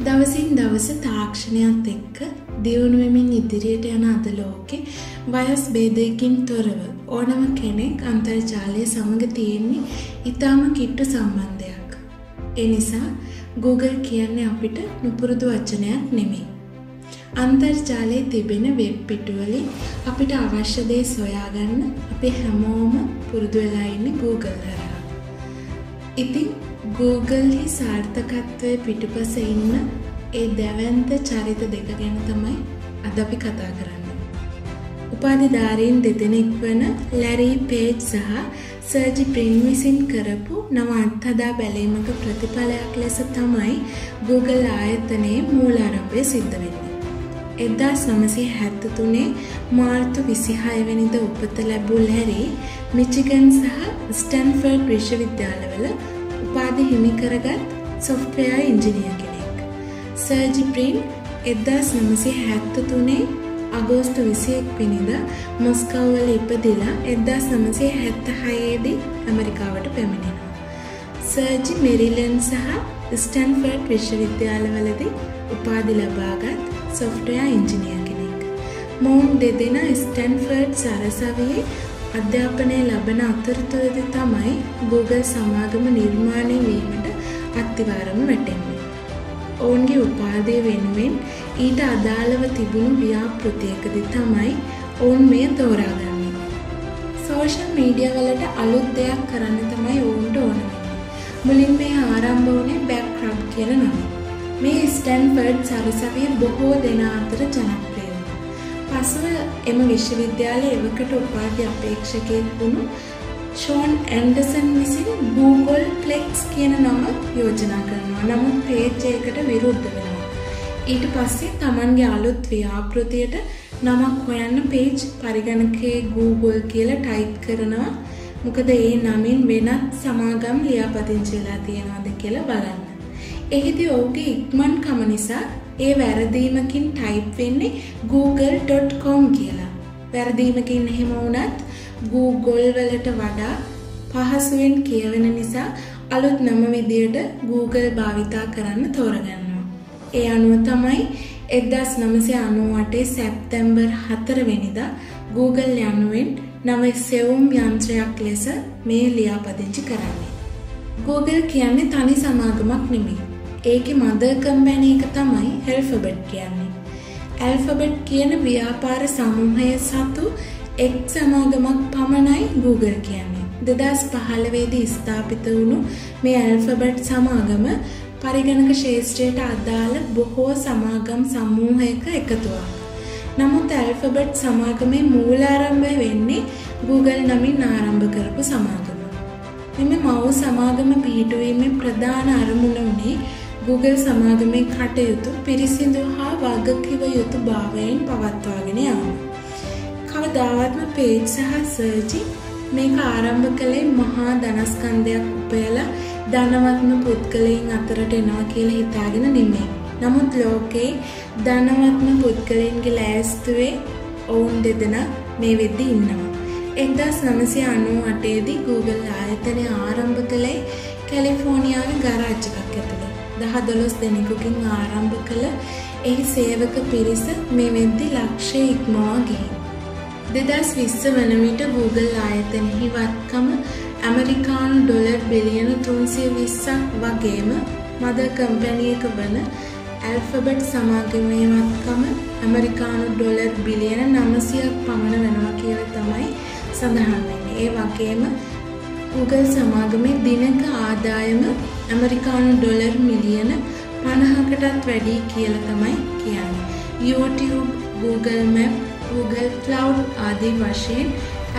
දවසින් දවස තාක්ෂණයත් එක්ක දියුණු වෙමින් ඉදිරියට යන අද ලෝකේ වයස් භේදයකින් තොරව ඕනම කෙනෙක් අන්තර්ජාලය සමග තියෙන්නේ ඊටම කිට්ටු සම්බන්ධයක්. ඒ නිසා Google කියන්නේ අපිට නුපුරුදු වචනයක් නෙමෙයි. අන්තර්ජාලයේ තිබෙන වෙබ් පිටුවලින් අපිට අවශ්‍ය දේ සොයාගන්න අපි හැමෝම පුරුදු වෙලා ඉන්නේ Google හරහා. ඉතින් Google සාර්ථකත්වයේ පිටුපස ඉන්න ඒ දැවැන්ත චරිත දෙක ගැන තමයි අද අපි කතා කරන්නේ. උපාධිධාරීන් දෙදෙනෙක් වන ලැරි පේජ් සහ සර්ජි බ්‍රින් විසින් කරපු නව අත්හදා බැලීමක ප්‍රතිඵලයක් ලෙස තමයි Google ආයතනයේ මූලාරම්භය සිද්ධ වෙන්නේ. 1973 මාර්තු 26 වෙනිදා උපත ලැබූ ලැරි මිචිගන් සහ ස්ටැන්ෆර්ඩ් විශ්වවිද්‍යාලවල උපාධි හිමි කරගත් සොෆ්ට්වෙයාර් ඉංජිනේර කෙනෙක්. සර්ජි බ්‍රින් 1973 අගෝස්තු 21 වෙනිදා මොස්කෝව වල ඉපදිලා 1976 දී ඇමරිකාවට පැමිණෙනවා. සර්ජි මෙරිලන්ඩ් සහ ස්ටැන්ෆර්ඩ් විශ්වවිද්‍යාලවලදී උපාධි ලබාගත් සොෆ්ට්වෙයාර් ඉංජිනේර කෙනෙක්. මොවුන් දෙදෙනා ස්ටැන්ෆර්ඩ් සරසවියේ අධ්‍යාපනය ලබන අතරතුරදී තමයි Google සමාගම නිර්මාණය වීමට අත්තිවාරම වැටෙන්නේ. ඔවුන්ගේ උපාධිය වෙනුවෙන් ඊට අදාළව තිබුණු ව්‍යාපෘතියකදී තමයි ඔවුන් මෙය තෝරාගන්නේ. සෝෂල් මීඩියා වලට අලුත් දෙයක් කරන්න තමයි ඔවුන්ට ඕන වෙන්නේ. මුලින් මේ ආරම්භ වුණේ බෑක්රබ් කියන නම. මේ ස්ටැන්ෆර්ඩ් සරසවිය බොහෝ දෙනා අතර ජනප්‍රිය වුණා. පසුව එම විශ්වවිද්‍යාලයේ එවකට උපාධි අපේක්ෂකයෙක් වුණු ෂෝන් ඇන්ඩර්සන් විසින් Google Plex කියන නම යෝජනා කරනවා. නමුත් පේජ් එකකට විරුද්ධ වෙනවා. ඊට පස්සේ Tamanගේ අලුත් ව්‍යාපෘතියට නමක් හොයන්න පේජ් පරිගණකයේ Google කියලා ටයිප් කරනවා. මොකද ඒ නමින් වෙනත් සමාගම් ලියාපදිංචි වෙලා තියෙනවද කියලා බලන්න. එහිදී ඔහුගේ ඉක්මන්කම නිසා ඒ වැරදීමකින් ටයිප් වෙන්නේ google.com කියලා. වැරදීමකින් එහෙම වුණත් Google වලට වඩා පහසුවෙන් කියවෙන නිසා අලුත් නම විදියට Google භාවිතා කරන්න තෝරගන්නවා. ඒ අනුව තමයි 1998 සැප්තැම්බර් 4 වෙනිදා Google යනුවෙන් නව සෙවුම් යන්ත්‍රයක් ලෙස මේ ලියාපදිංචි කරන්නේ. Google කියන්නේ තනි සමාගමක් නෙමෙයි. ඒකේ මදර් කම්පැනි එක තමයි Alphabet කියන්නේ. Alphabet කියන ව්‍යාපාර සමූහය සතු එක් සමාගමක් පමණයි Google කියන්නේ. 2015 දී ස්ථාපිත වුණු මේ Alphabet සමාගම පරිගණක ශාස්ත්‍රයට අදාළ බොහෝ සමාගම් සමූහයක එකතුවක්. නමුත් Alphabet සමාගමේ මූලාරම්භය වෙන්නේ Google නමින් ආරම්භ කරපු සමාගම. මෙම මව් සමාගම පිහිටුවීමේ ප්‍රධාන අරමුණ වුණේ Google සමාගමේ කටයුතු පිරිසිදු හා වගකිව යුතු භාවයෙන් පවත්වාගෙන යාම. කවදාවත්ම පේජ් සහ සර්ජි මේක ආරම්භ කළේ මහා ධනස්කන්ධයක් උපයලා ධනවත්ම පුද්ගලයන් අතරට එනවා කියලා හිතාගෙන නෙමෙයි. නමුත් ලෝකේ ධනවත්ම පුද්ගලයන්ගේ ලෑස්තුවේ ඔවුන් දෙදෙනා මේ වෙද්දී ඉන්නවා. 1998 දී Google ආයතනය ආරම්භ කළේ කැලිෆෝනියාවේ ගරාජ් එකක් ඇතුළේ. 10-12 දෙනෙකුකින් ආරම්භ කළ එහි සේවක පිරිස මේ වෙද්දී ලක්ෂය ඉක්මවා ගිහින්. 2020 වන විට Google ආයතනයෙහි වත්කම ඇමරිකානු ඩොලර් බිලියන 320ක් වගේම මදර් කම්පැනි එක වන Alphabet සමාගමේ වත්කම ඇමරිකානු ඩොලර් බිලියන 900ක් පමණ වෙනවා කියලා තමයි සඳහන් වෙන්නේ. ඒ වගේම Google සමාගමේ දිනක ආදායම ඇමරිකානු ඩොලර් මිලියන 50කටත් වැඩි කියලා තමයි කියන්නේ. YouTube, Google Map, Google Cloud ආදී වශයෙන්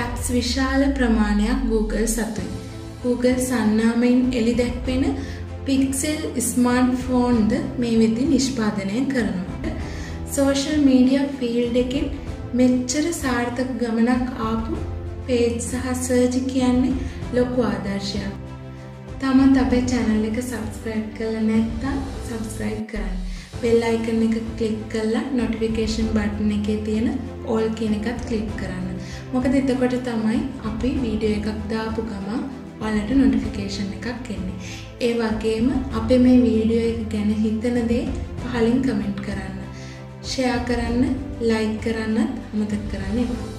apps විශාල ප්‍රමාණයක් Google සතුයි. Google සන්නාමයෙන් එළි දැක්වෙන Pixel ස්මාර්ට්ෆෝන්ද මේ වෙද්දී නිෂ්පාදනය කරනවා. සෝෂල් මීඩියා ෆීල්ඩ් එකෙන් මෙච්චර සාර්ථක ගමනක් ආපු පේජ් සහ සර්ජි කියන්නේ ලොකු ආදර්ශයක්. තමත් අපේ channel එක subscribe කරලා නැත්නම් subscribe කරන්න. bell icon එක click කරලා notification button එකේ තියෙන all කියන එකත් click කරන්න. මොකද එතකොට තමයි අපි වීඩියෝ එකක් දාපු ගමන් ඔයාලට නොටිෆිකේෂන් එකක් එන්නේ. ඒ වගේම අපේ මේ වීඩියෝ එක ගැන හිතන දේ පහලින් කමෙන්ට් කරන්න. ෂෙයා කරන්න, ලයික් කරන්නත් අමතක කරන්න එපා.